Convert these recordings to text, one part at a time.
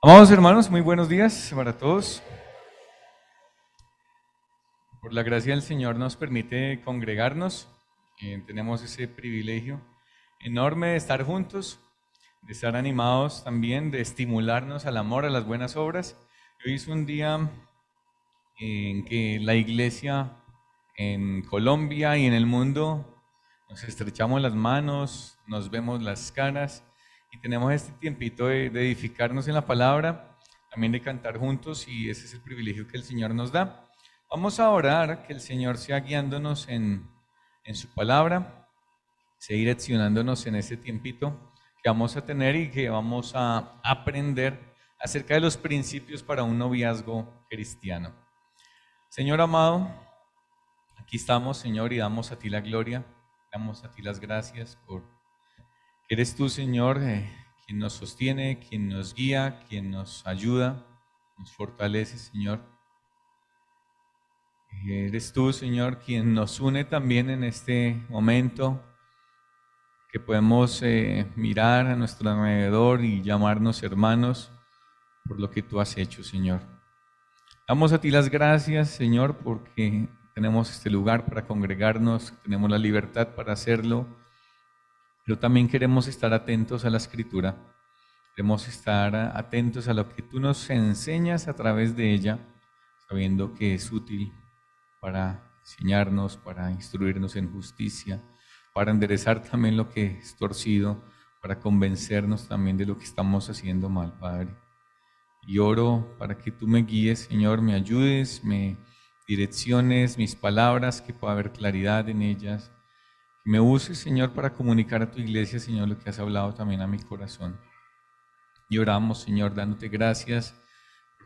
Amados hermanos, muy buenos días para todos. Por la gracia del Señor nos permite congregarnos. Tenemos ese privilegio enorme de estar juntos, de estar animados también, de estimularnos al amor, a las buenas obras. Hoy es un día en que la iglesia en Colombia y en el mundo nos estrechamos las manos, nos vemos las caras y tenemos este tiempito de edificarnos en la palabra, también de cantar juntos, y ese es el privilegio que el Señor nos da. Vamos a orar que el Señor sea guiándonos en su palabra, sea direccionándonos en este tiempito que vamos a tener y que vamos a aprender acerca de los principios para un noviazgo cristiano. Señor amado, aquí estamos, Señor, y damos a ti la gloria, damos a ti las gracias por que eres tú, Señor, quien nos sostiene, quien nos guía, quien nos ayuda, nos fortalece, Señor. Eres tú, Señor, quien nos une también en este momento, que podemos mirar a nuestro alrededor y llamarnos hermanos por lo que tú has hecho, Señor. Damos a ti las gracias, Señor, porque tenemos este lugar para congregarnos, tenemos la libertad para hacerlo, pero también queremos estar atentos a la Escritura, queremos estar atentos a lo que tú nos enseñas a través de ella, sabiendo que es útil para enseñarnos, para instruirnos en justicia, para enderezar también lo que es torcido, para convencernos también de lo que estamos haciendo mal, Padre. Y oro para que tú me guíes, Señor, me ayudes, me direcciones mis palabras, que pueda haber claridad en ellas. Que me uses, Señor, para comunicar a tu iglesia, Señor, lo que has hablado también a mi corazón. Y oramos, Señor, dándote gracias,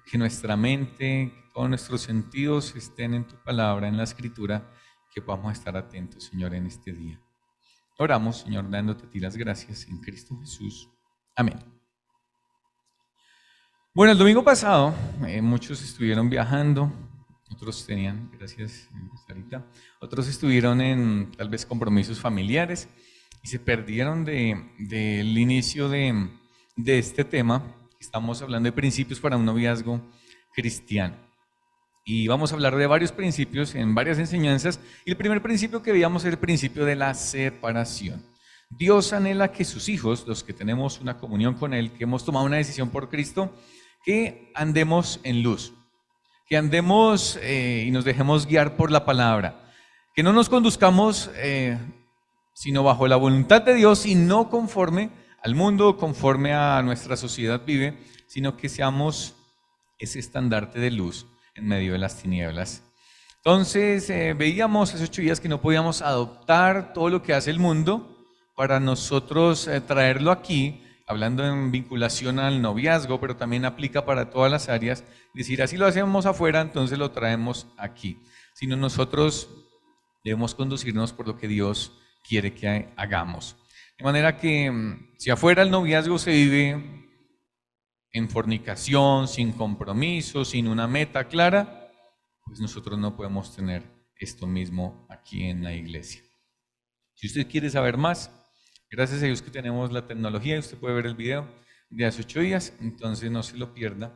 que nuestra mente, que todos nuestros sentidos estén en tu palabra, en la Escritura, que podamos estar atentos, Señor, en este día. Oramos, Señor, dándote a ti las gracias en Cristo Jesús. Amén. Bueno, el domingo pasado muchos estuvieron viajando, otros tenían, gracias Sarita, otros estuvieron en tal vez compromisos familiares y se perdieron del inicio de este tema. Estamos hablando de principios para un noviazgo cristiano. Y vamos a hablar de varios principios en varias enseñanzas. Y el primer principio que veíamos es el principio de la separación. Dios anhela que sus hijos, los que tenemos una comunión con Él, que hemos tomado una decisión por Cristo, que andemos en luz, que andemos y nos dejemos guiar por la palabra, que no nos conduzcamos sino bajo la voluntad de Dios y no conforme al mundo, conforme a nuestra sociedad vive, sino que seamos ese estandarte de luz en medio de las tinieblas. Entonces veíamos hace 8 días que no podíamos adoptar todo lo que hace el mundo para nosotros traerlo aquí, hablando en vinculación al noviazgo, pero también aplica para todas las áreas. Decir, así lo hacemos afuera, entonces lo traemos aquí. Sino nosotros debemos conducirnos por lo que Dios quiere que hagamos. De manera que si afuera el noviazgo se vive en fornicación, sin compromiso, sin una meta clara, pues nosotros no podemos tener esto mismo aquí en la iglesia. Si usted quiere saber más, gracias a Dios que tenemos la tecnología, usted puede ver el video de hace 8 días, entonces no se lo pierda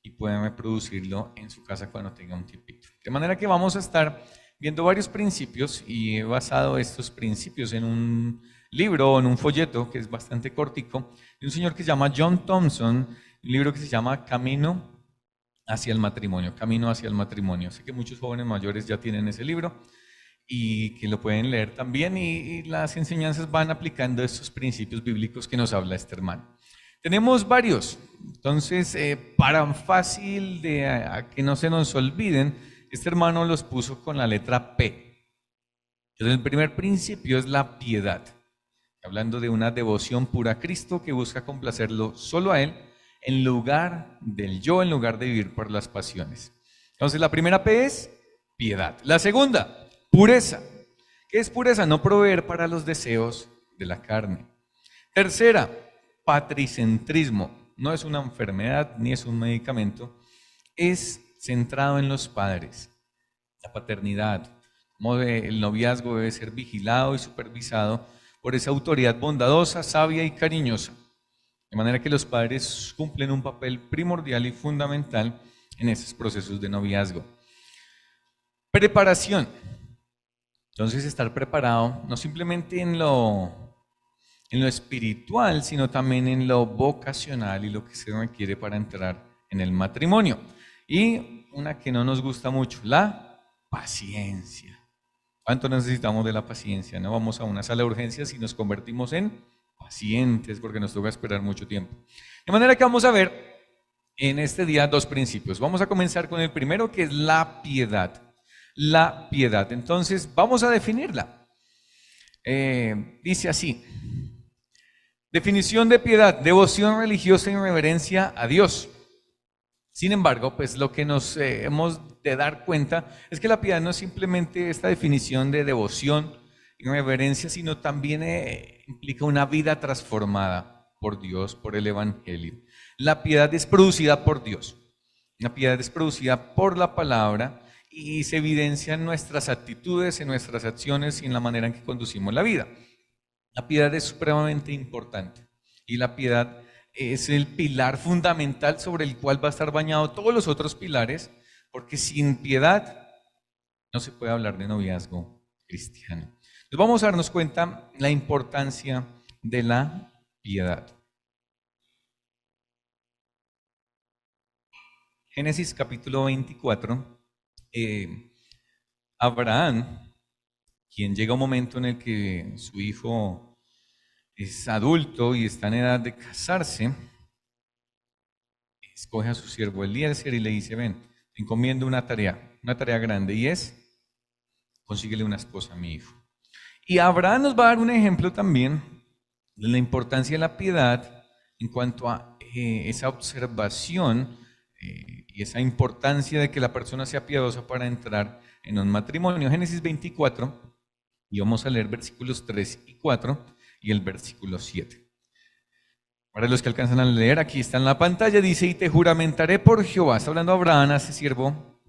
y puede reproducirlo en su casa cuando tenga un tiempito. De manera que vamos a estar viendo varios principios y he basado estos principios en un libro o en un folleto que es bastante cortico, de un señor que se llama John Thompson, un libro que se llama Camino hacia el matrimonio, Camino hacia el matrimonio. Sé que muchos jóvenes mayores ya tienen ese libro y que lo pueden leer también y las enseñanzas van aplicando estos principios bíblicos que nos habla este hermano. Tenemos varios, entonces para fácil de a que no se nos olviden, este hermano los puso con la letra P. Entonces el primer principio es la piedad, hablando de una devoción pura a Cristo que busca complacerlo solo a Él, en lugar del yo, en lugar de vivir por las pasiones. Entonces la primera P es piedad. La segunda, pureza. ¿Qué es pureza? No proveer para los deseos de la carne. Tercera, patricentrismo. No es una enfermedad ni es un medicamento. Es centrado en los padres. La paternidad, como el noviazgo debe ser vigilado y supervisado por esa autoridad bondadosa, sabia y cariñosa. De manera que los padres cumplen un papel primordial y fundamental en esos procesos de noviazgo. Preparación. Entonces, estar preparado no simplemente en lo espiritual, sino también en lo vocacional y lo que se requiere para entrar en el matrimonio. Y una que no nos gusta mucho, la paciencia. ¿Cuánto necesitamos de la paciencia? No vamos a una sala de urgencias y nos convertimos en pacientes porque nos toca esperar mucho tiempo. De manera que vamos a ver en este día dos principios. Vamos a comenzar con el primero, que es la piedad. La piedad. Entonces, vamos a definirla. Dice así: definición de piedad: devoción religiosa y reverencia a Dios. Sin embargo, pues lo que nos hemos de dar cuenta es que la piedad no es simplemente esta definición de devoción y reverencia, sino también implica una vida transformada por Dios, por el Evangelio. La piedad es producida por Dios. La piedad es producida por la palabra y se evidencia en nuestras actitudes, en nuestras acciones y en la manera en que conducimos la vida. La piedad es supremamente importante y la piedad es el pilar fundamental sobre el cual va a estar bañado todos los otros pilares, porque sin piedad no se puede hablar de noviazgo cristiano. Entonces vamos a darnos cuenta la importancia de la piedad. Génesis capítulo 24, Abraham, quien llega un momento en el que su hijo es adulto y está en edad de casarse, escoge a su siervo Eliezer y le dice: ven, te encomiendo una tarea grande, y es, consíguele una esposa a mi hijo. Y Abraham nos va a dar un ejemplo también de la importancia de la piedad en cuanto a esa observación y esa importancia de que la persona sea piadosa para entrar en un matrimonio. Génesis 24, y vamos a leer versículos 3 y 4 y el versículo 7. Para los que alcanzan a leer, aquí está en la pantalla, dice: y te juramentaré por Jehová. Está hablando Abraham a ese siervo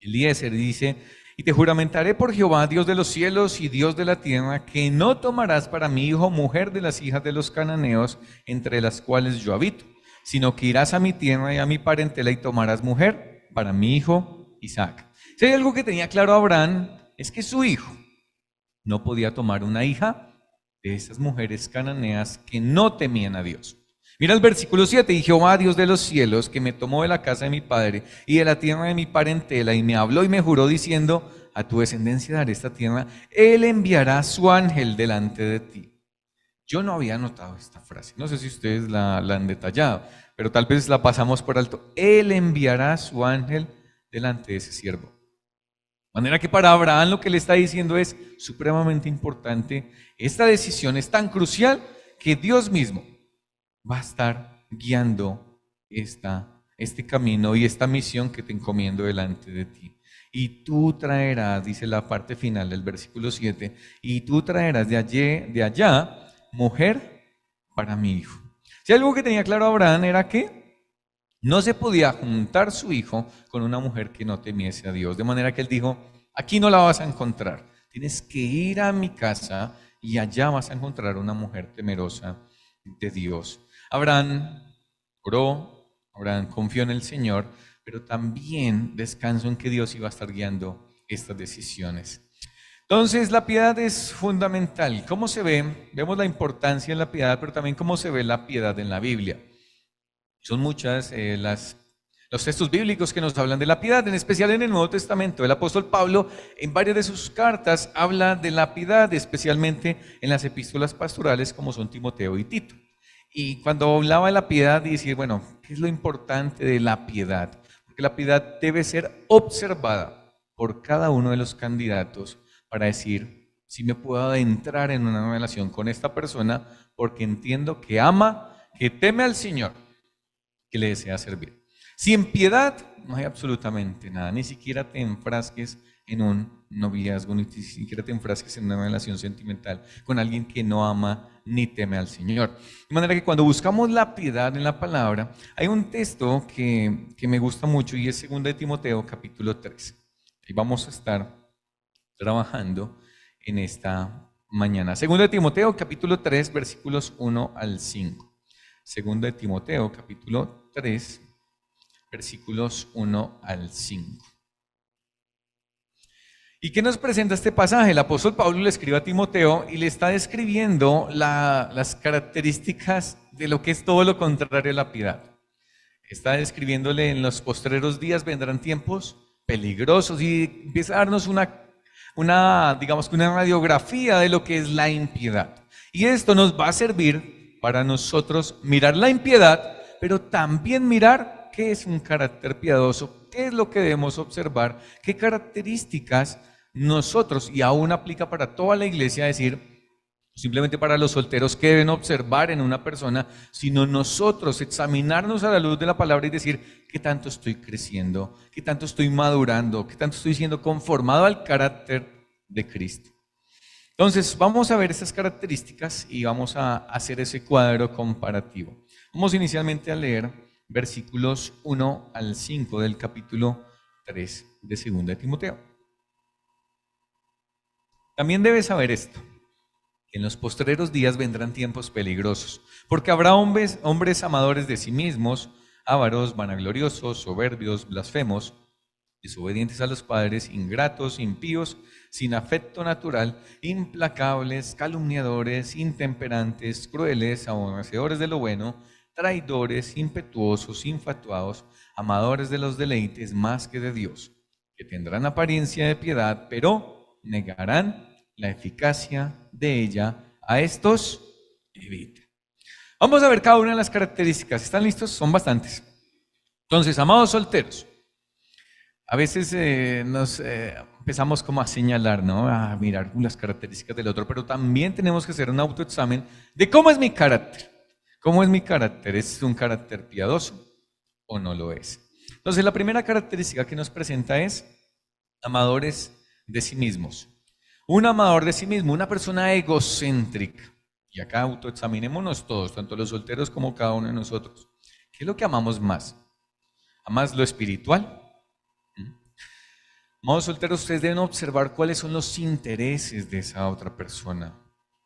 Eliezer, dice: y te juramentaré por Jehová, Dios de los cielos y Dios de la tierra, que no tomarás para mi hijo mujer de las hijas de los cananeos, entre las cuales yo habito, sino que irás a mi tierra y a mi parentela y tomarás mujer para mi hijo Isaac. Si hay algo que tenía claro Abraham, es que su hijo no podía tomar una hija de esas mujeres cananeas que no temían a Dios. Mira el versículo 7: y Jehová, Dios de los cielos, que me tomó de la casa de mi padre y de la tierra de mi parentela, y me habló y me juró diciendo: a tu descendencia daré esta tierra, él enviará su ángel delante de ti. Yo no había notado esta frase, no sé si ustedes la han detallado, pero tal vez la pasamos por alto. Él enviará su ángel delante de ese siervo. De manera que para Abraham lo que le está diciendo es supremamente importante. Esta decisión es tan crucial que Dios mismo va a estar guiando este camino y esta misión que te encomiendo delante de ti. Y tú traerás, dice la parte final del versículo 7, y tú traerás de allá mujer para mi hijo. Si algo que tenía claro Abraham era que no se podía juntar su hijo con una mujer que no temiese a Dios. De manera que él dijo: aquí no la vas a encontrar, tienes que ir a mi casa y allá vas a encontrar una mujer temerosa de Dios. Abraham oró, Abraham confió en el Señor, pero también descansó en que Dios iba a estar guiando estas decisiones. Entonces la piedad es fundamental. ¿Cómo se ve? Vemos la importancia de la piedad, pero también cómo se ve la piedad en la Biblia. Son muchas los textos bíblicos que nos hablan de la piedad, en especial en el Nuevo Testamento. El apóstol Pablo en varias de sus cartas habla de la piedad, especialmente en las epístolas pastorales como son Timoteo y Tito. Y cuando hablaba de la piedad, decir, bueno, ¿qué es lo importante de la piedad? Porque la piedad debe ser observada por cada uno de los candidatos para decir si me puedo adentrar en una relación con esta persona porque entiendo que ama, que teme al Señor, que le desea servir. Sin piedad no hay absolutamente nada, ni siquiera te enfrasques en un noviazgo, ni siquiera te enfrasques en una relación sentimental con alguien que no ama ni teme al Señor. De manera que cuando buscamos la piedad en la palabra, hay un texto que me gusta mucho y es 2 de Timoteo capítulo 3. Y vamos a estar trabajando en esta mañana. 2 de Timoteo capítulo 3 versículos 1 al 5. Segunda de Timoteo, capítulo 3, versículos 1 al 5. ¿Y qué nos presenta este pasaje? El apóstol Pablo le escribe a Timoteo y le está describiendo las características de lo que es todo lo contrario a la piedad. Está describiéndole en los postreros días vendrán tiempos peligrosos y empieza a darnos digamos que una radiografía de lo que es la impiedad. Y esto nos va a servir para nosotros mirar la impiedad, pero también mirar qué es un carácter piadoso, qué es lo que debemos observar, qué características nosotros, y aún aplica para toda la iglesia, decir, simplemente para los solteros que deben observar en una persona, sino nosotros examinarnos a la luz de la palabra y decir, ¿qué tanto estoy creciendo? ¿Qué tanto estoy madurando? ¿Qué tanto estoy siendo conformado al carácter de Cristo? Entonces, vamos a ver esas características y vamos a hacer ese cuadro comparativo. Vamos inicialmente a leer versículos 1 al 5 del capítulo 3 de 2 de Timoteo. También debes saber esto, que en los postreros días vendrán tiempos peligrosos, porque habrá hombres amadores de sí mismos, ávaros, vanagloriosos, soberbios, blasfemos, desobedientes a los padres, ingratos, impíos, sin afecto natural, implacables, calumniadores, intemperantes, crueles, aborrecedores de lo bueno, traidores, impetuosos, infatuados, amadores de los deleites más que de Dios, que tendrán apariencia de piedad, pero negarán la eficacia de ella. A estos evita. Vamos a ver cada una de las características. ¿Están listos? Son bastantes. Entonces, amados solteros, a veces empezamos como a señalar, ¿no? A mirar las características del otro, pero también tenemos que hacer un autoexamen de cómo es mi carácter. ¿Cómo es mi carácter? ¿Es un carácter piadoso o no lo es? Entonces, la primera característica que nos presenta es amadores de sí mismos. Un amador de sí mismo, una persona egocéntrica. Y acá autoexaminémonos todos, tanto los solteros como cada uno de nosotros. ¿Qué es lo que amamos más? ¿Amas lo espiritual? Amados solteros, ustedes deben observar cuáles son los intereses de esa otra persona,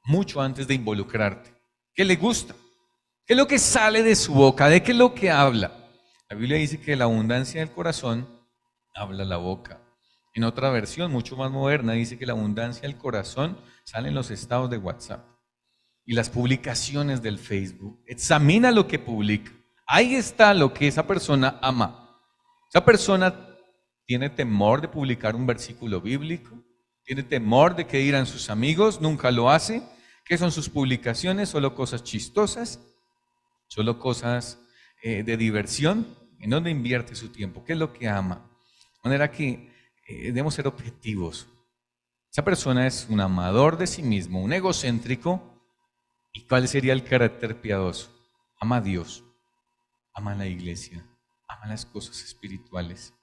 mucho antes de involucrarte. ¿Qué le gusta? ¿Qué es lo que sale de su boca? ¿De qué es lo que habla? La Biblia dice que la abundancia del corazón habla la boca. En otra versión, mucho más moderna, dice que la abundancia del corazón sale en los estados de WhatsApp y las publicaciones del Facebook. Examina lo que publica. Ahí está lo que esa persona ama. Esa persona tiene temor de publicar un versículo bíblico, tiene temor de que dirán sus amigos, nunca lo hace. ¿Qué son sus publicaciones? Solo cosas chistosas, solo cosas de diversión. ¿En dónde invierte su tiempo? ¿Qué es lo que ama? De manera que debemos ser objetivos. Esa persona es un amador de sí mismo, un egocéntrico. ¿Y cuál sería el carácter piadoso? Ama a Dios, ama a la iglesia, ama las cosas espirituales.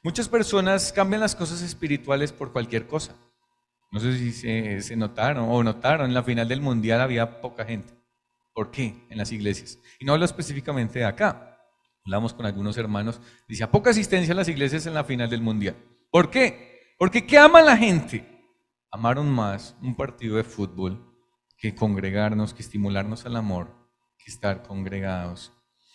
Muchas personas cambian las cosas espirituales por cualquier cosa. No sé si se notaron, en la final del mundial había poca gente. ¿Por qué? En las iglesias. Y no hablo específicamente de acá. Hablamos con algunos hermanos, dice, a poca asistencia a las iglesias en la final del mundial. ¿Por qué? Porque ¿qué ama la gente? Amaron más un partido de fútbol que congregarnos, que estimularnos al amor, que estar congregados.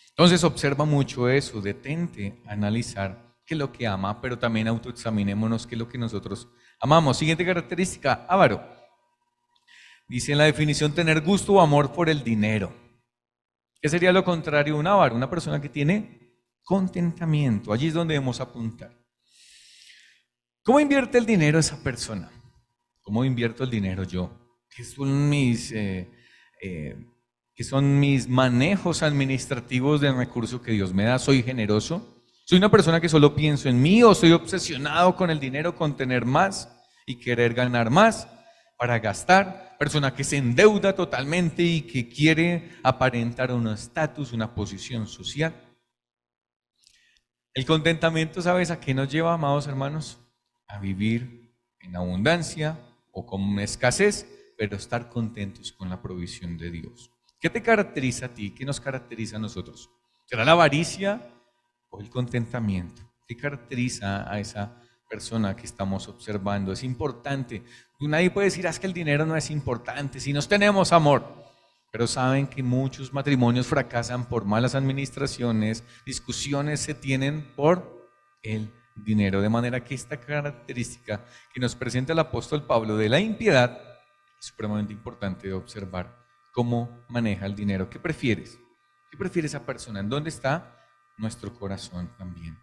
Entonces observa mucho eso, detente a analizar qué es lo que ama, pero también autoexaminémonos qué es lo que nosotros amamos. Siguiente característica, avaro. Dice en la definición tener gusto o amor por el dinero. ¿Qué sería lo contrario de un avaro? Una persona que tiene contentamiento. Allí es donde debemos apuntar. ¿Cómo invierte el dinero esa persona? ¿Cómo invierto el dinero yo? ¿Qué son mis manejos administrativos del recurso que Dios me da? ¿Soy generoso? ¿Soy una persona que solo pienso en mí o soy obsesionado con el dinero, con tener más y querer ganar más para gastar? Persona que se endeuda totalmente y que quiere aparentar un estatus, una posición social. El contentamiento, ¿sabes a qué nos lleva, amados hermanos? A vivir en abundancia o con escasez, pero estar contentos con la provisión de Dios. ¿Qué te caracteriza a ti? ¿Qué nos caracteriza a nosotros? ¿Será la avaricia o el contentamiento? ¿Qué caracteriza a esa persona que estamos observando? Es importante. Nadie puede decir, es que el dinero no es importante, si nos tenemos amor. pero saben que muchos matrimonios fracasan por malas administraciones, discusiones se tienen por el dinero. De manera que esta característica que nos presenta el apóstol Pablo de la impiedad es supremamente importante de observar cómo maneja el dinero. ¿Qué prefieres? ¿Qué prefiere esa persona? ¿En dónde está nuestro corazón también?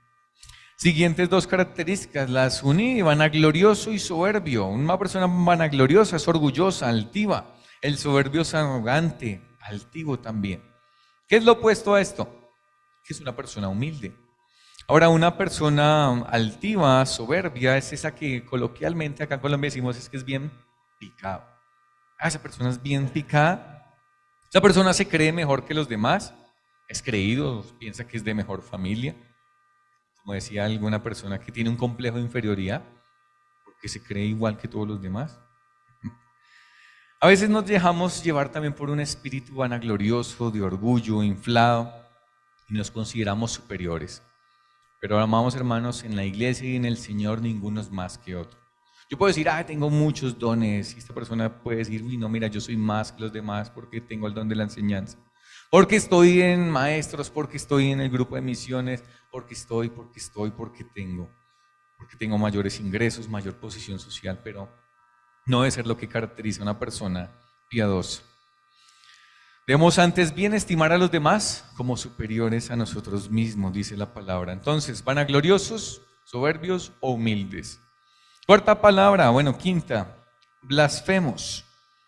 Siguientes dos características, las uní, vanaglorioso y soberbio. Una persona vanagloriosa es orgullosa, altiva. El soberbio es arrogante, altivo también. ¿Qué es lo opuesto a esto? Que es una persona humilde. Ahora, una persona altiva, soberbia, es esa que coloquialmente acá en Colombia decimos es que es bien picado. Esa persona es bien picada. Esa persona se cree mejor que los demás, es creído, piensa que es de mejor familia. Como decía alguna persona que tiene un complejo de inferioridad porque se cree igual que todos los demás. A veces nos dejamos llevar también por un espíritu vanaglorioso, de orgullo, inflado, y nos consideramos superiores. Pero amados hermanos, en la iglesia y en el Señor ninguno es más que otro. Yo puedo decir, tengo muchos dones, y esta persona puede decir, uy, no, mira, yo soy más que los demás porque tengo el don de la enseñanza. Porque estoy en maestros, porque estoy en el grupo de misiones, porque tengo mayores ingresos, mayor posición social, pero no debe ser lo que caracteriza a una persona piadosa. Debemos antes bien estimar a los demás como superiores a nosotros mismos, dice la palabra. Entonces, vanagloriosos, soberbios o humildes. Cuarta palabra, quinta, blasfemos.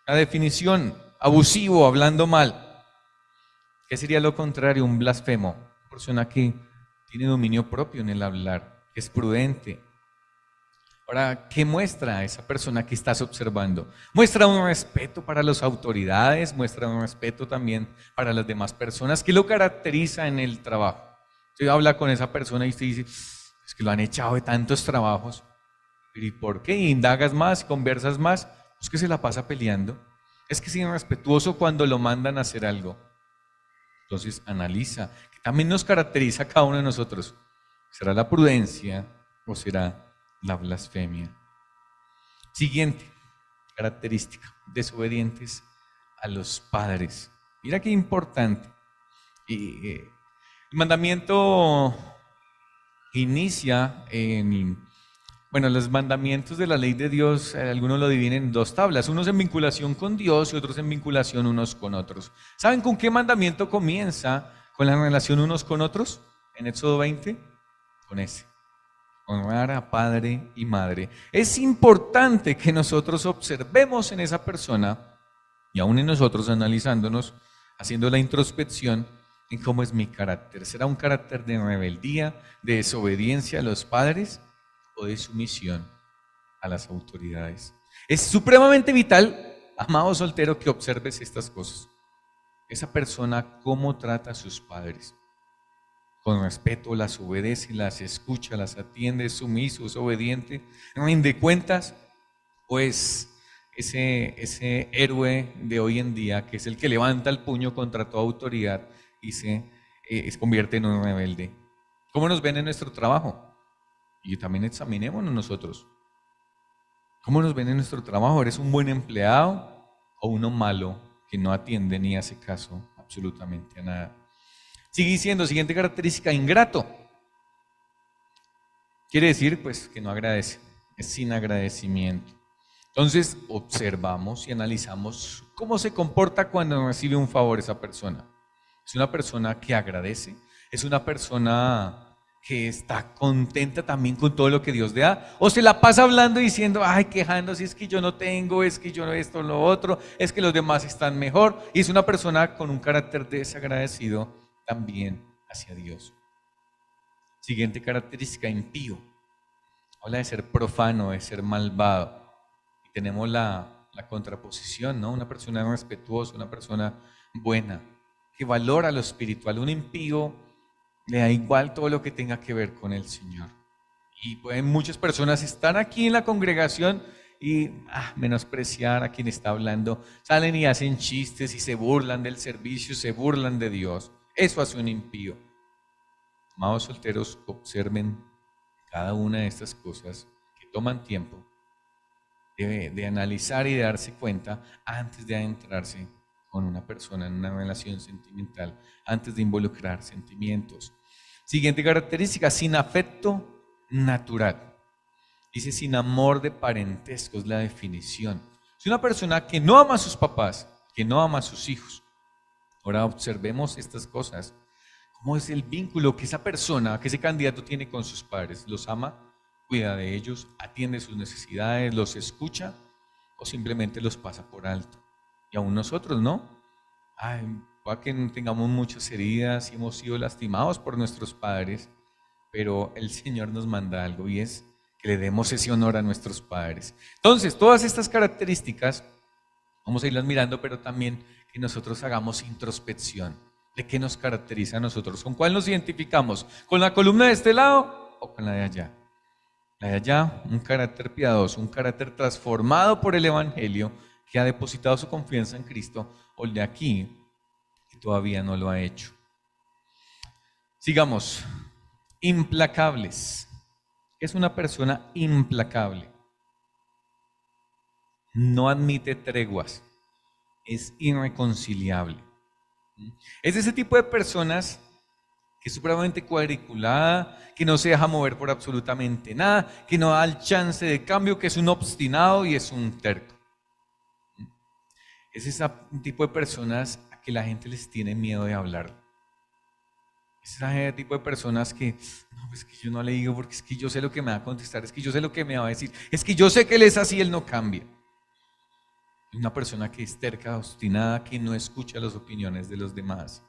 La definición, abusivo, hablando mal. ¿Qué sería lo contrario? Un blasfemo. Una persona que tiene dominio propio en el hablar, que es prudente. Ahora, ¿qué muestra esa persona que estás observando? Muestra un respeto para las autoridades, muestra un respeto también para las demás personas. ¿Qué lo caracteriza en el trabajo? Usted habla con esa persona y usted dice, es que lo han echado de tantos trabajos. ¿Y por qué? Y indagas más, conversas más. Es que se la pasa peleando. Es que es irrespetuoso cuando lo mandan a hacer algo. Entonces analiza, que también nos caracteriza a cada uno de nosotros. ¿Será la prudencia o será la blasfemia? Siguiente característica, desobedientes a los padres. Mira qué importante. El mandamiento inicia los mandamientos de la ley de Dios, algunos lo dividen en dos tablas, unos en vinculación con Dios y otros en vinculación unos con otros. ¿Saben con qué mandamiento comienza con la relación unos con otros? En Éxodo 20, con ese. Honrar a padre y madre. Es importante que nosotros observemos en esa persona y aún en nosotros analizándonos, haciendo la introspección en cómo es mi carácter. ¿Será un carácter de rebeldía, de desobediencia a los padres o de sumisión a las autoridades? Es supremamente vital, amado soltero, que observes estas cosas. Esa persona, cómo trata a sus padres. Con respeto, las obedece, las escucha, las atiende, es sumiso, es obediente, rinde cuentas, pues ese héroe de hoy en día, que es el que levanta el puño contra toda autoridad y se convierte en un rebelde. ¿Cómo nos ven en nuestro trabajo? Y también examinémonos nosotros. ¿Cómo nos ven en nuestro trabajo? ¿Eres un buen empleado o uno malo que no atiende ni hace caso absolutamente a nada? Sigue diciendo, siguiente característica, ingrato. Quiere decir, pues, que no agradece, es sin agradecimiento. Entonces, observamos y analizamos cómo se comporta cuando recibe un favor esa persona. Es una persona que agradece, es una persona que está contenta también con todo lo que Dios le da, o se la pasa hablando y diciendo, quejándose, es que yo no tengo, es que yo no esto, lo otro, es que los demás están mejor, y es una persona con un carácter desagradecido también hacia Dios. Siguiente característica, impío. Habla de ser profano, de ser malvado. Y tenemos la contraposición, ¿no? Una persona respetuosa, una persona buena, que valora lo espiritual. Un impío le da igual todo lo que tenga que ver con el Señor. Y pueden muchas personas estar aquí en la congregación y menospreciar a quien está hablando. Salen y hacen chistes y se burlan del servicio, se burlan de Dios. Eso hace un impío. Amados solteros, observen cada una de estas cosas que toman tiempo de analizar y de darse cuenta antes de adentrarse con una persona en una relación sentimental antes de involucrar sentimientos. Siguiente característica, sin afecto natural. Dice sin amor de parentesco, es la definición. Es una persona que no ama a sus papás, que no ama a sus hijos. Ahora observemos estas cosas. ¿Cómo es el vínculo que esa persona, que ese candidato tiene con sus padres? ¿Los ama? ¿Cuida de ellos? ¿Atiende sus necesidades? ¿Los escucha? ¿O simplemente los pasa por alto? Y aún nosotros, ¿no? Ay, puede que tengamos muchas heridas y hemos sido lastimados por nuestros padres, pero el Señor nos manda algo y es que le demos ese honor a nuestros padres. Entonces, todas estas características, vamos a irlas mirando, pero también que nosotros hagamos introspección de qué nos caracteriza a nosotros, con cuál nos identificamos, con la columna de este lado o con la de allá. La de allá, un carácter piadoso, un carácter transformado por el Evangelio, que ha depositado su confianza en Cristo, o el de aquí, que todavía no lo ha hecho. Sigamos, implacables. Es una persona implacable. No admite treguas. Es irreconciliable. Es ese tipo de personas que es supremamente cuadriculada, que no se deja mover por absolutamente nada, que no da el chance de cambio, que es un obstinado y es un terco. Es ese tipo de personas a que la gente les tiene miedo de hablar. Es ese tipo de personas que, no, pues que yo no le digo porque es que yo sé lo que me va a contestar, es que yo sé lo que me va a decir, es que yo sé que él es así, él no cambia. Una persona que es terca, obstinada, que no escucha las opiniones de los demás.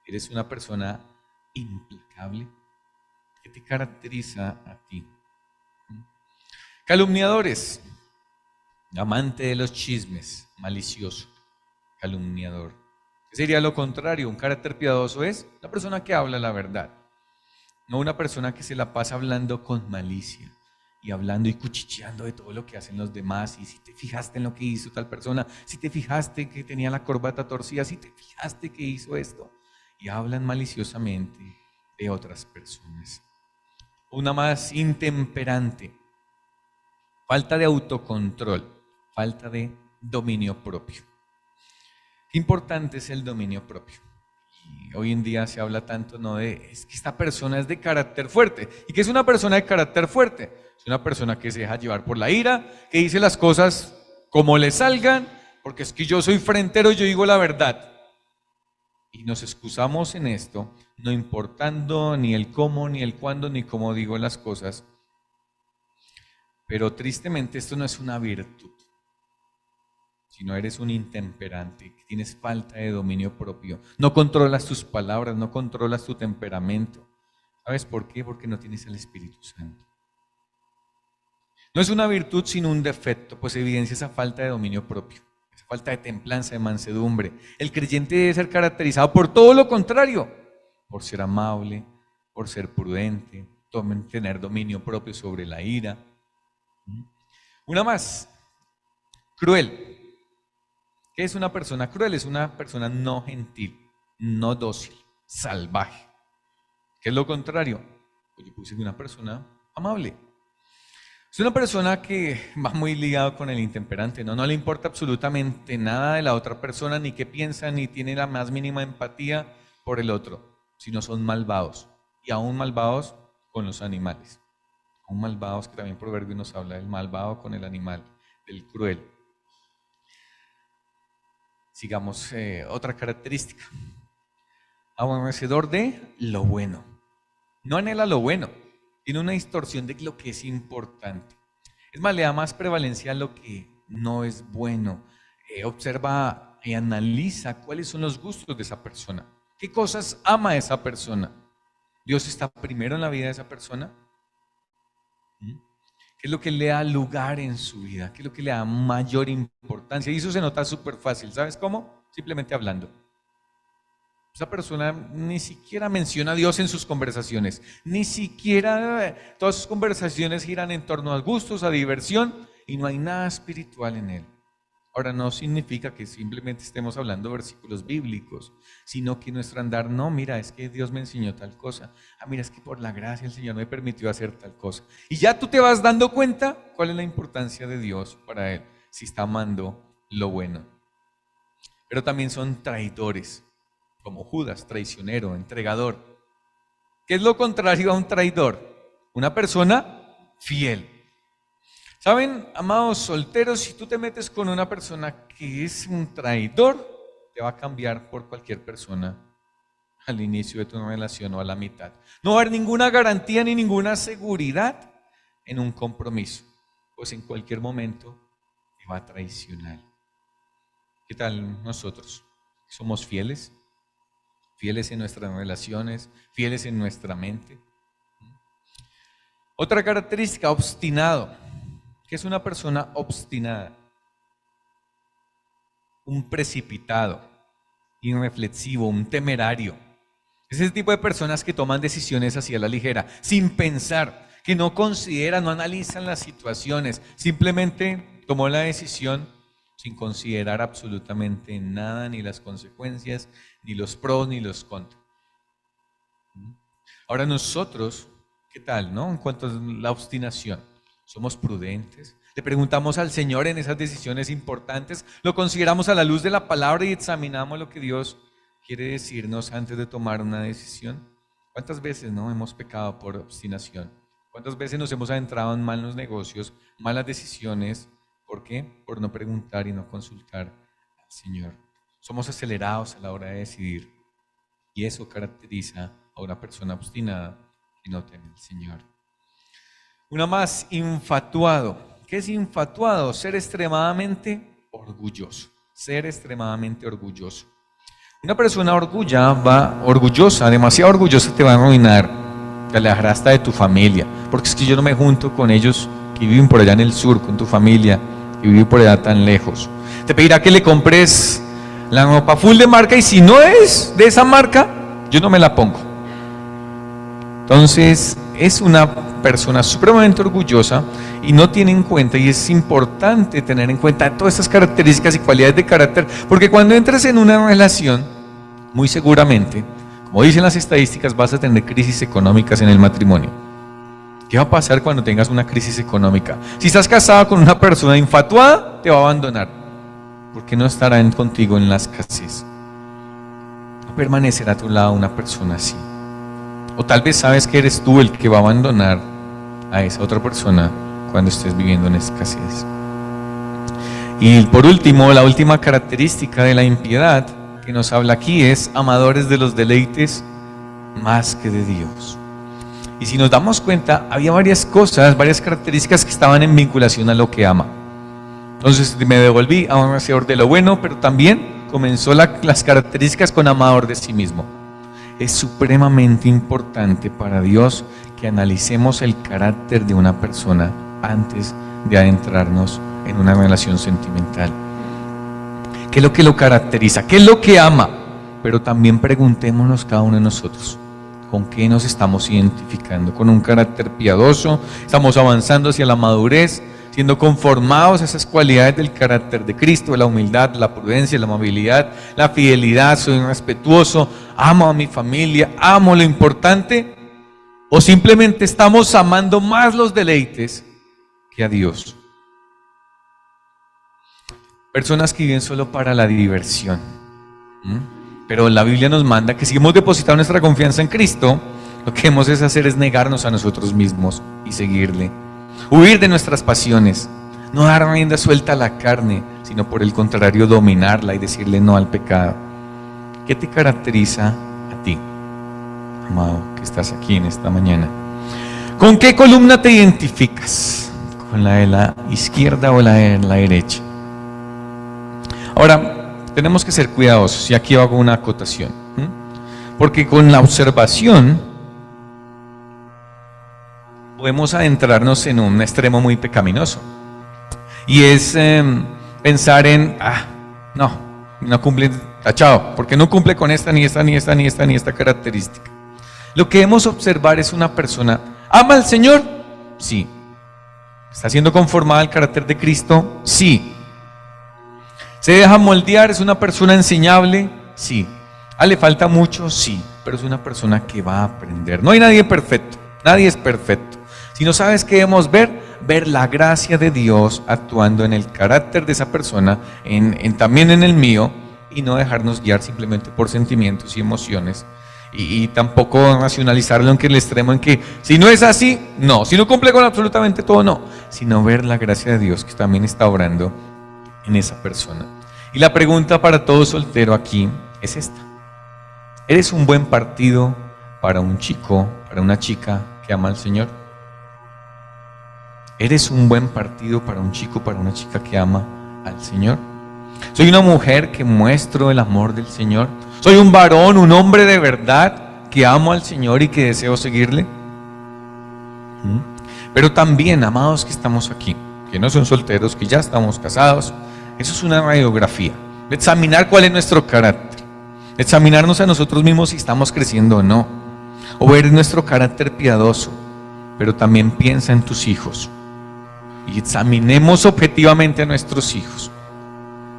Eres una persona implacable. ¿Qué te caracteriza a ti? Calumniadores. Amante de los chismes, malicioso, calumniador. ¿Qué sería lo contrario? Un carácter piadoso es la persona que habla la verdad. No una persona que se la pasa hablando con malicia y hablando y cuchicheando de todo lo que hacen los demás. Y si te fijaste en lo que hizo tal persona, si te fijaste que tenía la corbata torcida, si te fijaste que hizo esto. Y hablan maliciosamente de otras personas. Una más, intemperante. Falta de autocontrol, falta de dominio propio. Qué importante es el dominio propio. Y hoy en día se habla tanto, ¿no? Es que esta persona es de carácter fuerte. ¿Y qué es una persona de carácter fuerte? Es una persona que se deja llevar por la ira, que dice las cosas como le salgan, porque es que yo soy frentero y yo digo la verdad. Y nos excusamos en esto, no importando ni el cómo, ni el cuándo, ni cómo digo las cosas. Pero tristemente esto no es una virtud, sino eres un intemperante, que tienes falta de dominio propio. No controlas tus palabras, no controlas tu temperamento. ¿Sabes por qué? Porque no tienes el Espíritu Santo. No es una virtud, sino un defecto, pues evidencia esa falta de dominio propio, esa falta de templanza, de mansedumbre. El creyente debe ser caracterizado por todo lo contrario, por ser amable, por ser prudente, tener dominio propio sobre la ira. Una más, cruel. ¿Qué es una persona cruel? Es una persona no gentil, no dócil, salvaje. ¿Qué es lo contrario? Pues yo puse una persona amable. Es una persona que va muy ligado con el intemperante, ¿no? No le importa absolutamente nada de la otra persona, ni qué piensa, ni tiene la más mínima empatía por el otro, sino son malvados. Y aún malvados con los animales. Aún malvados, que también Proverbio nos habla del malvado con el animal, del cruel. Sigamos otra característica. Aborrecedor de lo bueno. No anhela lo bueno. Tiene una distorsión de lo que es importante. Es más, le da más prevalencia a lo que no es bueno. Observa y analiza cuáles son los gustos de esa persona. ¿Qué cosas ama esa persona? ¿Dios está primero en la vida de esa persona? ¿Qué es lo que le da lugar en su vida? ¿Qué es lo que le da mayor importancia? Y eso se nota súper fácil. ¿Sabes cómo? Simplemente hablando. Esa persona ni siquiera menciona a Dios en sus conversaciones. Ni siquiera todas sus conversaciones giran en torno a gustos, a diversión, y no hay nada espiritual en él. Ahora, no significa que simplemente estemos hablando de versículos bíblicos, sino que nuestro andar, no, mira, es que Dios me enseñó tal cosa. Ah, mira, es que por la gracia el Señor me permitió hacer tal cosa. Y ya tú te vas dando cuenta cuál es la importancia de Dios para él, si está amando lo bueno. pero también son traidores, como Judas, traicionero, entregador. ¿Qué es lo contrario a un traidor? Una persona fiel. ¿Saben, amados solteros? Si tú te metes con una persona que es un traidor, te va a cambiar por cualquier persona al inicio de tu relación o a la mitad. No va a haber ninguna garantía ni ninguna seguridad en un compromiso, pues en cualquier momento te va a traicionar. ¿Qué tal nosotros? ¿Somos fieles? ¿Fieles en nuestras relaciones? ¿Fieles en nuestra mente? Otra característica, obstinado. ¿Qué es una persona obstinada? Un precipitado, irreflexivo, un temerario. Es ese tipo de personas que toman decisiones así a la ligera, sin pensar, que no consideran, no analizan las situaciones, simplemente tomó la decisión sin considerar absolutamente nada, ni las consecuencias, ni los pros, ni los contras. Ahora nosotros, ¿qué tal, no? En cuanto a la obstinación, ¿somos prudentes? Le preguntamos al Señor en esas decisiones importantes, lo consideramos a la luz de la palabra y examinamos lo que Dios quiere decirnos antes de tomar una decisión. ¿Cuántas veces no hemos pecado por obstinación? ¿Cuántas veces nos hemos adentrado en malos negocios, malas decisiones? ¿Por qué? Por no preguntar y no consultar al Señor. Somos acelerados a la hora de decidir y eso caracteriza a una persona obstinada que no teme al Señor. Una más, infatuado. ¿Qué es infatuado? Ser extremadamente orgulloso. Ser extremadamente orgulloso. Una persona orgullosa, demasiado orgullosa, te va a arruinar, te alejará hasta de tu familia, porque es que yo no me junto con ellos que viven por allá en el sur, con tu familia, que viven por allá tan lejos. Te pedirá que le compres la ropa full de marca y si no es de esa marca, yo no me la pongo. Entonces, es una persona supremamente orgullosa y no tiene en cuenta, y es importante tener en cuenta todas estas características y cualidades de carácter, porque cuando entres en una relación, muy seguramente, como dicen las estadísticas, vas a tener crisis económicas en el matrimonio. ¿Qué va a pasar cuando tengas una crisis económica? Si estás casado con una persona infatuada, te va a abandonar, porque no estará contigo en la escasez. No permanecerá a tu lado una persona así. O tal vez sabes que eres tú el que va a abandonar a esa otra persona cuando estés viviendo en escasez. Y por último, la última característica de la impiedad que nos habla aquí es amadores de los deleites más que de Dios. Y si nos damos cuenta, había varias cosas, varias características que estaban en vinculación a lo que ama. Entonces me devolví a un hacedor de lo bueno, pero también comenzó las características con amador de sí mismo. Es supremamente importante para Dios que analicemos el carácter de una persona antes de adentrarnos en una relación sentimental. ¿Qué es lo que lo caracteriza? ¿Qué es lo que ama? Pero también preguntémonos cada uno de nosotros, ¿con qué nos estamos identificando? ¿Con un carácter piadoso? ¿Estamos avanzando hacia la madurez? Siendo conformados a esas cualidades del carácter de Cristo, la humildad, la prudencia, la amabilidad, la fidelidad, soy respetuoso, amo a mi familia, amo lo importante, o simplemente estamos amando más los deleites que a Dios. Personas que viven solo para la diversión. Pero la Biblia nos manda que si hemos depositado nuestra confianza en Cristo, lo que hemos de hacer es negarnos a nosotros mismos y seguirle. Huir de nuestras pasiones, no dar rienda suelta a la carne, sino por el contrario dominarla y decirle no al pecado. ¿Qué te caracteriza a ti, amado, que estás aquí en esta mañana? ¿Con qué columna te identificas? ¿Con la de la izquierda o la de la derecha? Ahora, tenemos que ser cuidadosos, y aquí hago una acotación, porque con la observación podemos adentrarnos en un extremo muy pecaminoso, y es pensar en, no cumple, tachado, porque no cumple con esta, ni esta, ni esta, ni esta, ni esta característica. Lo que debemos observar es una persona, ¿ama al Señor? Sí. ¿Está siendo conformada al carácter de Cristo? Sí. ¿Se deja moldear? ¿Es una persona enseñable? Sí. ¿Le falta mucho? Sí. Pero es una persona que va a aprender. No hay nadie perfecto, nadie es perfecto. Si no sabes qué debemos ver la gracia de Dios actuando en el carácter de esa persona, también en el mío, y no dejarnos guiar simplemente por sentimientos y emociones. Y tampoco nacionalizarlo en que el extremo en que si no es así, no, si no cumple con absolutamente todo, no, sino ver la gracia de Dios que también está obrando en esa persona. Y la pregunta para todo soltero aquí es esta: ¿eres un buen partido para un chico, para una chica que ama al Señor? ¿Eres un buen partido para un chico, para una chica que ama al Señor? ¿Soy una mujer que muestro el amor del Señor? ¿Soy un varón, un hombre de verdad que amo al Señor y que deseo seguirle? Pero también, amados que estamos aquí, que no son solteros, que ya estamos casados, eso es una radiografía de examinar cuál es nuestro carácter, de examinarnos a nosotros mismos si estamos creciendo o no, o ver nuestro carácter piadoso. Pero también piensa en tus hijos y examinemos objetivamente a nuestros hijos.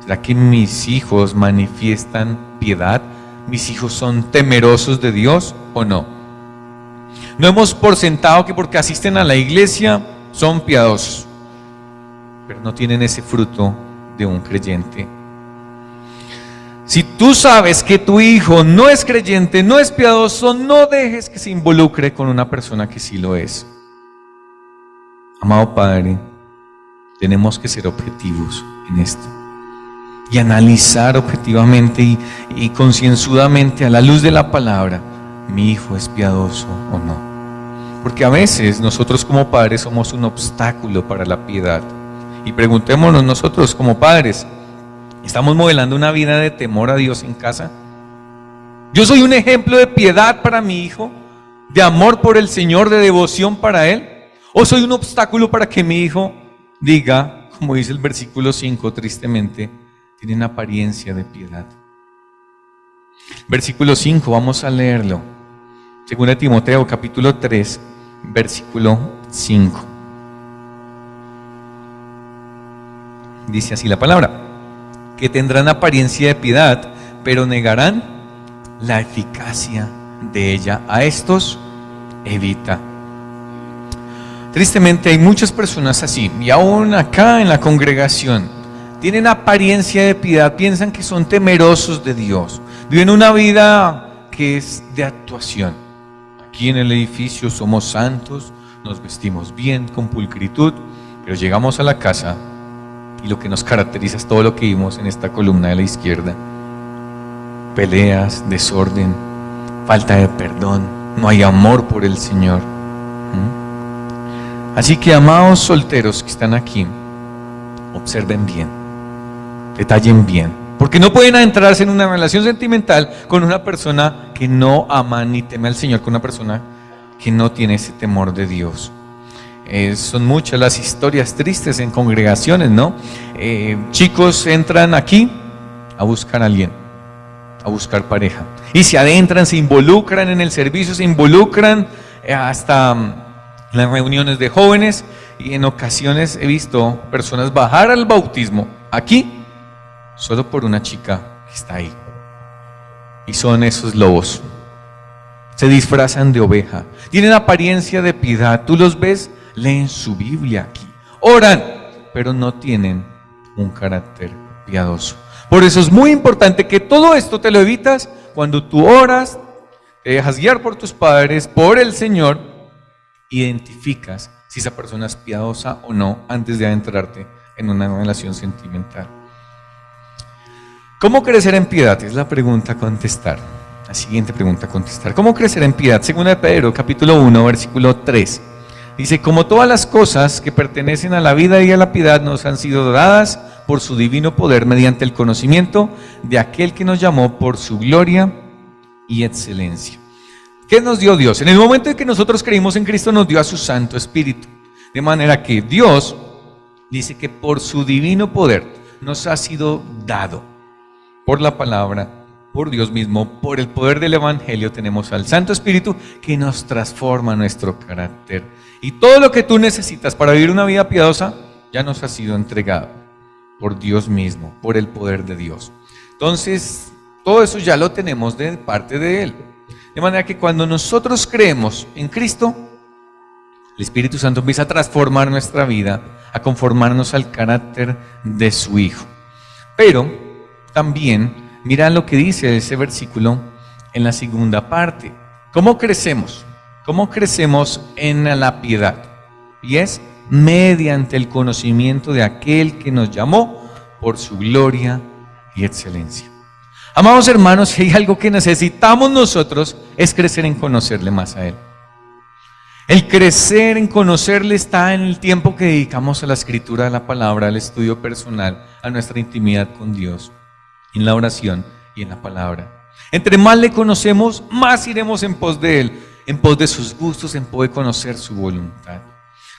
¿Será que mis hijos manifiestan piedad? ¿Mis hijos son temerosos de Dios o no? No hemos por sentado que porque asisten a la iglesia son piadosos, pero no tienen ese fruto de un creyente. Si tú sabes que tu hijo no es creyente, no es piadoso, no dejes que se involucre con una persona que sí lo es. Amado Padre, tenemos que ser objetivos en esto y analizar objetivamente y concienzudamente a la luz de la palabra, mi hijo es piadoso o no. Porque a veces nosotros como padres somos un obstáculo para la piedad. Y preguntémonos nosotros como padres, ¿estamos modelando una vida de temor a Dios en casa? ¿Yo soy un ejemplo de piedad para mi hijo? ¿De amor por el Señor, de devoción para Él? ¿O soy un obstáculo para que mi hijo diga, como dice el versículo 5, tristemente, tienen apariencia de piedad? Versículo 5, vamos a leerlo. 2 Timoteo capítulo 3, versículo 5. Dice así la palabra: que tendrán apariencia de piedad, pero negarán la eficacia de ella. A estos evita. Tristemente hay muchas personas así, y aún acá en la congregación, tienen apariencia de piedad, piensan que son temerosos de Dios, viven una vida que es de actuación. Aquí en el edificio somos santos, nos vestimos bien, con pulcritud, pero llegamos a la casa y lo que nos caracteriza es todo lo que vimos en esta columna de la izquierda: peleas, desorden, falta de perdón, no hay amor por el Señor. Así que, amados solteros que están aquí, observen bien, detallen bien, porque no pueden adentrarse en una relación sentimental con una persona que no ama ni teme al Señor, con una persona que no tiene ese temor de Dios. Son muchas las historias tristes en congregaciones, ¿no? Chicos entran aquí a buscar a alguien, a buscar pareja, y se adentran, se involucran en el servicio, se involucran hasta las reuniones de jóvenes, y en ocasiones he visto personas bajar al bautismo aquí solo por una chica que está ahí. Y son esos lobos, se disfrazan de oveja, tienen apariencia de piedad, tú los ves, leen su Biblia aquí, oran, pero no tienen un carácter piadoso. Por eso es muy importante que todo esto te lo evitas cuando tú oras, te dejas guiar por tus padres, por el Señor. Identificas si esa persona es piadosa o no antes de adentrarte en una relación sentimental. ¿Cómo crecer en piedad? Es la pregunta a contestar. La siguiente pregunta a contestar. ¿Cómo crecer en piedad? Según de Pedro, capítulo 1, versículo 3. Dice: como todas las cosas que pertenecen a la vida y a la piedad nos han sido dadas por su divino poder mediante el conocimiento de aquel que nos llamó por su gloria y excelencia. ¿Qué nos dio Dios? En el momento en que nosotros creímos en Cristo, nos dio a su Santo Espíritu. De manera que Dios dice que por su divino poder nos ha sido dado, por la palabra, por Dios mismo, por el poder del Evangelio, tenemos al Santo Espíritu que nos transforma nuestro carácter. Y todo lo que tú necesitas para vivir una vida piadosa ya nos ha sido entregado por Dios mismo, por el poder de Dios. Entonces, todo eso ya lo tenemos de parte de Él. De manera que cuando nosotros creemos en Cristo, el Espíritu Santo empieza a transformar nuestra vida, a conformarnos al carácter de su Hijo. Pero también Mira lo que dice ese versículo en la segunda parte. ¿Cómo crecemos? ¿Cómo crecemos en la piedad? Y es mediante el conocimiento de aquel que nos llamó por su gloria y excelencia. Amados hermanos, si hay algo que necesitamos nosotros es crecer en conocerle más a Él. El crecer en conocerle está en el tiempo que dedicamos a la escritura de la palabra, al estudio personal, a nuestra intimidad con Dios, en la oración y en la palabra. Entre más le conocemos, más iremos en pos de Él, en pos de sus gustos, en pos de conocer su voluntad.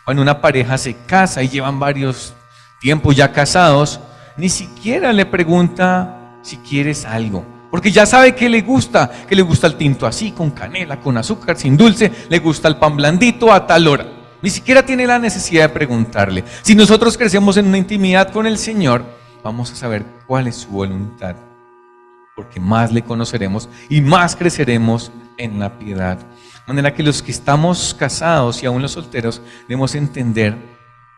Cuando una pareja se casa y llevan varios tiempos ya casados, ni siquiera le pregunta si quieres algo, porque ya sabe que le gusta el tinto así, con canela, con azúcar, sin dulce, le gusta el pan blandito a tal hora. Ni siquiera tiene la necesidad de preguntarle. Si nosotros crecemos en una intimidad con el Señor, vamos a saber cuál es su voluntad, porque más le conoceremos y más creceremos en la piedad. De manera que los que estamos casados y aún los solteros debemos entender,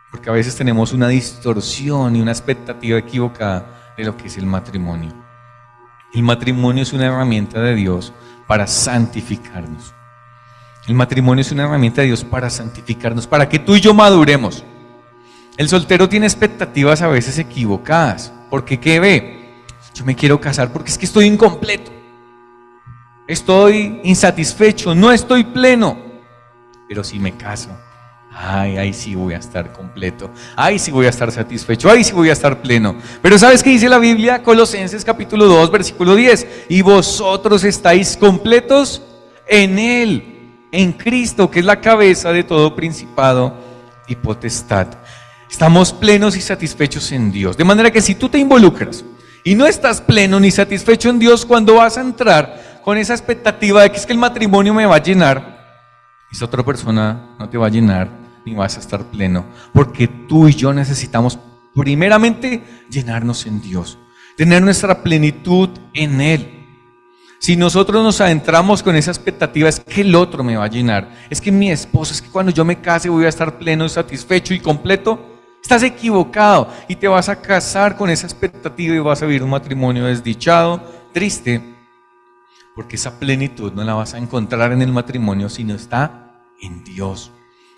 porque a veces tenemos una distorsión y una expectativa equivocada de lo que es el matrimonio. El matrimonio es una herramienta de Dios para santificarnos. El matrimonio es una herramienta de Dios para santificarnos, para que tú y yo maduremos. El soltero tiene expectativas a veces equivocadas, porque ¿qué ve? Yo me quiero casar porque es que estoy incompleto. Estoy insatisfecho, no estoy pleno. Pero si me caso, ahí sí voy a estar completo, ahí sí voy a estar satisfecho, ahí sí voy a estar pleno. Pero ¿sabes qué dice la Biblia? Colosenses capítulo 2, versículo 10. Y vosotros estáis completos en Él, en Cristo, que es la cabeza de todo principado y potestad. Estamos plenos y satisfechos en Dios. De manera que si tú te involucras y no estás pleno ni satisfecho en Dios, cuando vas a entrar con esa expectativa de que es que el matrimonio me va a llenar, esa otra persona no te va a llenar ni vas a estar pleno, porque tú y yo necesitamos primeramente llenarnos en Dios, tener nuestra plenitud en Él. Si nosotros nos adentramos con esa expectativa, es que el otro me va a llenar, es que mi esposo, es que cuando yo me case voy a estar pleno, satisfecho y completo, estás equivocado y te vas a casar con esa expectativa y vas a vivir un matrimonio desdichado, triste, porque esa plenitud no la vas a encontrar en el matrimonio, sino está en Dios,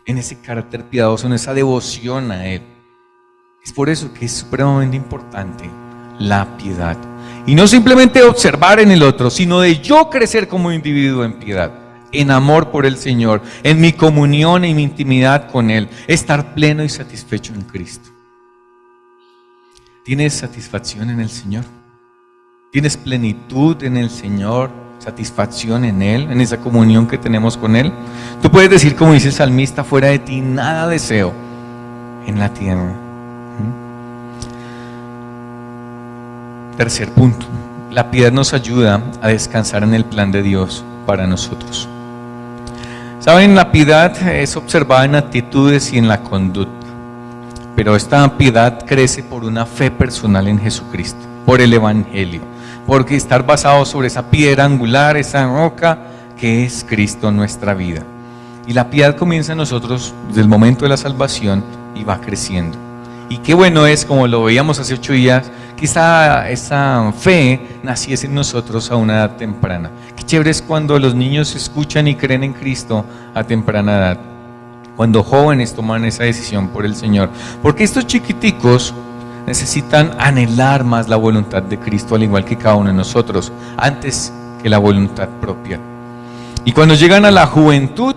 en ese carácter piadoso, en esa devoción a Él. Es por eso que es supremamente importante la piedad. Y no simplemente observar en el otro, sino de yo crecer como individuo en piedad, en amor por el Señor, en mi comunión y mi intimidad con Él, estar pleno y satisfecho en Cristo. ¿Tienes satisfacción en el Señor? ¿Tienes plenitud en el Señor? ¿Satisfacción en Él, en esa comunión que tenemos con Él? Tú puedes decir, como dice el salmista, fuera de ti nada deseo en la tierra. Tercer punto, la piedad nos ayuda a descansar en el plan de Dios para nosotros. Saben, la piedad es observada en actitudes y en la conducta, pero esta piedad crece por una fe personal en Jesucristo, por el Evangelio, porque estar basado sobre esa piedra angular, esa roca que es Cristo en nuestra vida. Y la piedad comienza en nosotros desde el momento de la salvación y va creciendo. Y qué bueno es, como lo veíamos hace 8 días, que esa fe naciese en nosotros a una edad temprana. Qué chévere es cuando los niños escuchan y creen en Cristo a temprana edad, cuando jóvenes toman esa decisión por el Señor, porque estos chiquiticos necesitan anhelar más la voluntad de Cristo, al igual que cada uno de nosotros, antes que la voluntad propia. Y cuando llegan a la juventud,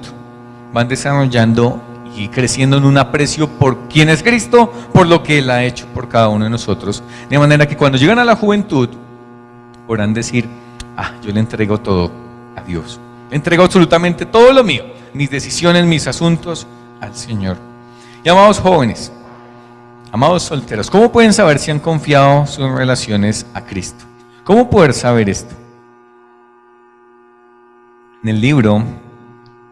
van desarrollando y creciendo en un aprecio por quién es Cristo, por lo que Él ha hecho por cada uno de nosotros. De manera que cuando llegan a la juventud, podrán decir, yo le entrego todo a Dios. Le entrego absolutamente todo lo mío, mis decisiones, mis asuntos, al Señor. Y amados jóvenes, amados solteros, ¿cómo pueden saber si han confiado sus relaciones a Cristo? ¿Cómo poder saber esto? En el libro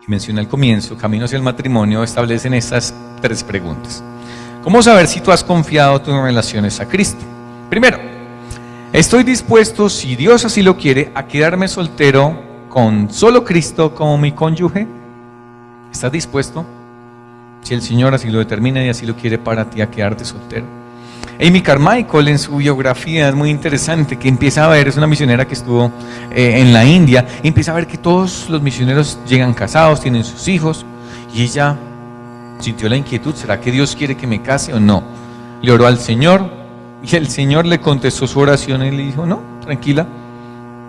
que mencioné al comienzo, Camino hacia el matrimonio, establecen estas 3 preguntas. ¿Cómo saber si tú has confiado tus relaciones a Cristo? Primero, ¿estoy dispuesto, si Dios así lo quiere, a quedarme soltero con solo Cristo como mi cónyuge? ¿Estás dispuesto? Si el Señor así lo determina y así lo quiere para ti, a quedarte soltero. Amy Carmichael, en su biografía, es muy interesante, que empieza a ver, es una misionera que estuvo en la India, y empieza a ver que todos los misioneros llegan casados, tienen sus hijos, y ella sintió la inquietud: ¿será que Dios quiere que me case o no? Le oró al Señor, y el Señor le contestó su oración y le dijo: no, tranquila,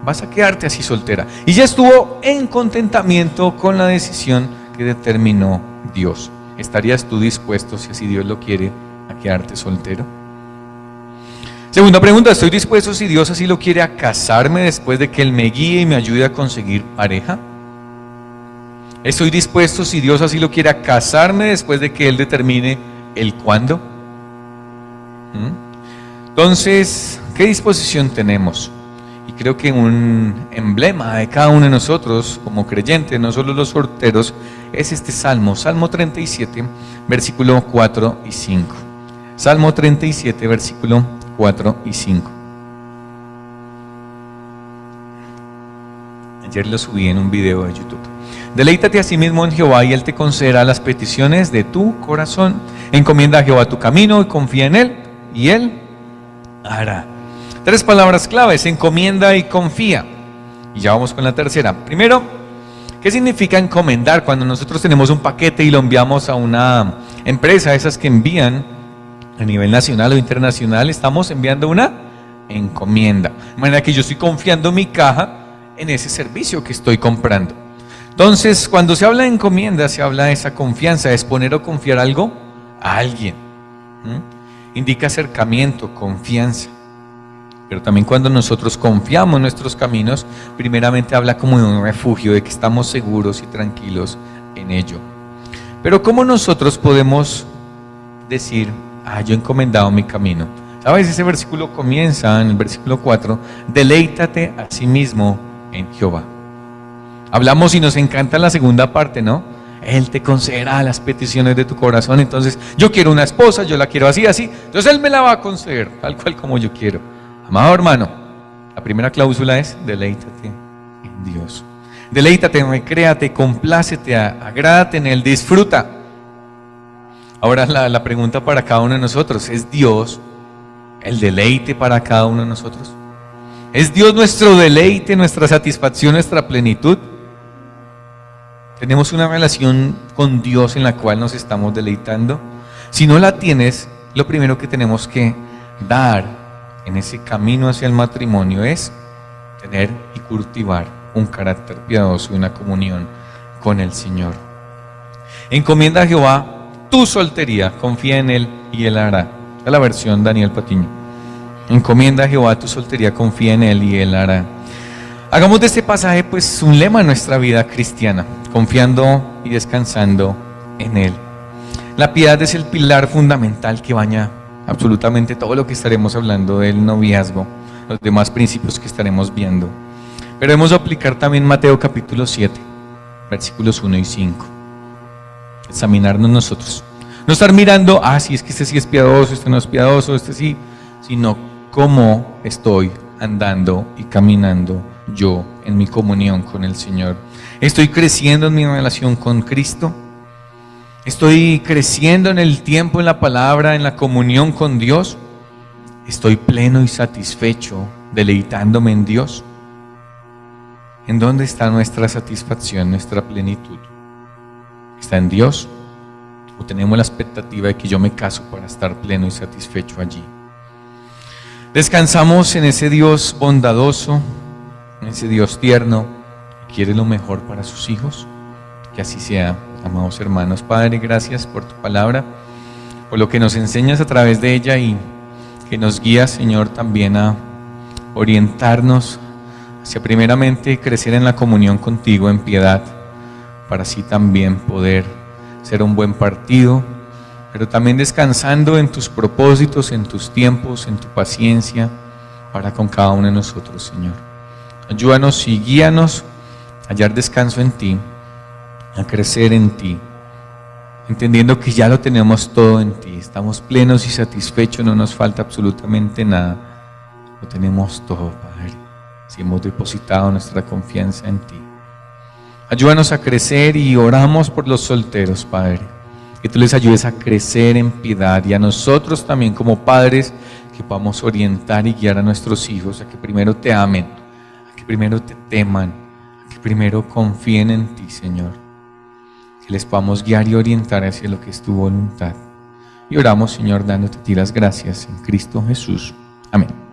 vas a quedarte así soltera. Y ya estuvo en contentamiento con la decisión que determinó Dios. ¿Estarías tú dispuesto, si así Dios lo quiere, a quedarte soltero? Segunda pregunta: ¿estoy dispuesto, si Dios así lo quiere, a casarme después de que Él me guíe y me ayude a conseguir pareja? ¿Estoy dispuesto, si Dios así lo quiere, a casarme después de que Él determine el cuándo? Entonces, ¿qué disposición tenemos? Y creo que un emblema de cada uno de nosotros como creyentes, no solo los solteros, es este Salmo 37, versículo 4 y 5. Salmo 37, versículo 4 y 5. Ayer lo subí en un video de YouTube. Deleítate a sí mismo en Jehová, y Él te concederá las peticiones de tu corazón. Encomienda a Jehová tu camino y confía en Él, y Él hará. 3 palabras claves: encomienda y confía. Y ya vamos con la tercera. Primero, ¿qué significa encomendar? Cuando nosotros tenemos un paquete y lo enviamos a una empresa, esas que envían a nivel nacional o internacional, estamos enviando una encomienda. De manera que yo estoy confiando mi caja en ese servicio que estoy comprando. Entonces, cuando se habla de encomienda, se habla de esa confianza, es poner o confiar algo a alguien. Indica acercamiento, confianza. Pero también cuando nosotros confiamos en nuestros caminos, primeramente habla como de un refugio, de que estamos seguros y tranquilos en ello. Pero ¿cómo nosotros podemos decir: yo he encomendado mi camino? ¿Sabes? Ese versículo comienza en el versículo 4, deleítate a sí mismo en Jehová. Hablamos y nos encanta la segunda parte, ¿no? Él te concederá las peticiones de tu corazón. Entonces, yo quiero una esposa, yo la quiero así, así. Entonces Él me la va a conceder, tal cual como yo quiero. Amado hermano, la primera cláusula es: deleítate en Dios. Deleítate, recréate, complácete, agrádate en Él, disfruta. Ahora la pregunta para cada uno de nosotros: ¿es Dios el deleite para cada uno de nosotros? ¿Es Dios nuestro deleite, nuestra satisfacción, nuestra plenitud? ¿Tenemos una relación con Dios en la cual nos estamos deleitando? Si no la tienes, lo primero que tenemos que dar en ese camino hacia el matrimonio es tener y cultivar un carácter piadoso y una comunión con el Señor. Encomienda a Jehová tu soltería, confía en Él y Él hará. Es la versión Daniel Patiño. Encomienda a Jehová tu soltería, confía en Él y Él hará. Hagamos de este pasaje pues un lema en nuestra vida cristiana: confiando y descansando en Él. La piedad es el pilar fundamental que baña absolutamente todo lo que estaremos hablando del noviazgo, los demás principios que estaremos viendo. Pero debemos aplicar también Mateo capítulo 7, versículos 1 y 5. Examinarnos nosotros. No estar mirando: si es que este sí es piadoso, este no es piadoso, este sí, sino cómo estoy andando y caminando yo en mi comunión con el Señor. ¿Estoy creciendo en mi relación con Cristo? ¿Estoy creciendo en el tiempo, en la palabra, en la comunión con Dios? ¿Estoy pleno y satisfecho, deleitándome en Dios? ¿En dónde está nuestra satisfacción, nuestra plenitud? ¿Está en Dios? ¿O tenemos la expectativa de que yo me caso para estar pleno y satisfecho allí? Descansamos en ese Dios bondadoso, en ese Dios tierno, que quiere lo mejor para sus hijos. Que así sea, amados hermanos. Padre, gracias por tu palabra, por lo que nos enseñas a través de ella, y que nos guías, Señor, también a orientarnos hacia primeramente crecer en la comunión contigo en piedad, para así también poder ser un buen partido, pero también descansando en tus propósitos, en tus tiempos, en tu paciencia para con cada uno de nosotros, Señor. Ayúdanos y guíanos a hallar descanso en ti, a crecer en ti, entendiendo que ya lo tenemos todo en ti. Estamos plenos y satisfechos, no nos falta absolutamente nada. Lo tenemos todo, Padre, si hemos depositado nuestra confianza en ti. Ayúdanos a crecer, y oramos por los solteros, Padre. que tú les ayudes a crecer en piedad, y a nosotros también como padres, que podamos orientar y guiar a nuestros hijos a que primero te amen, a que primero te teman, a que primero confíen en ti, Señor, que les podamos guiar y orientar hacia lo que es tu voluntad. Y oramos, Señor, dándote a ti las gracias en Cristo Jesús. Amén.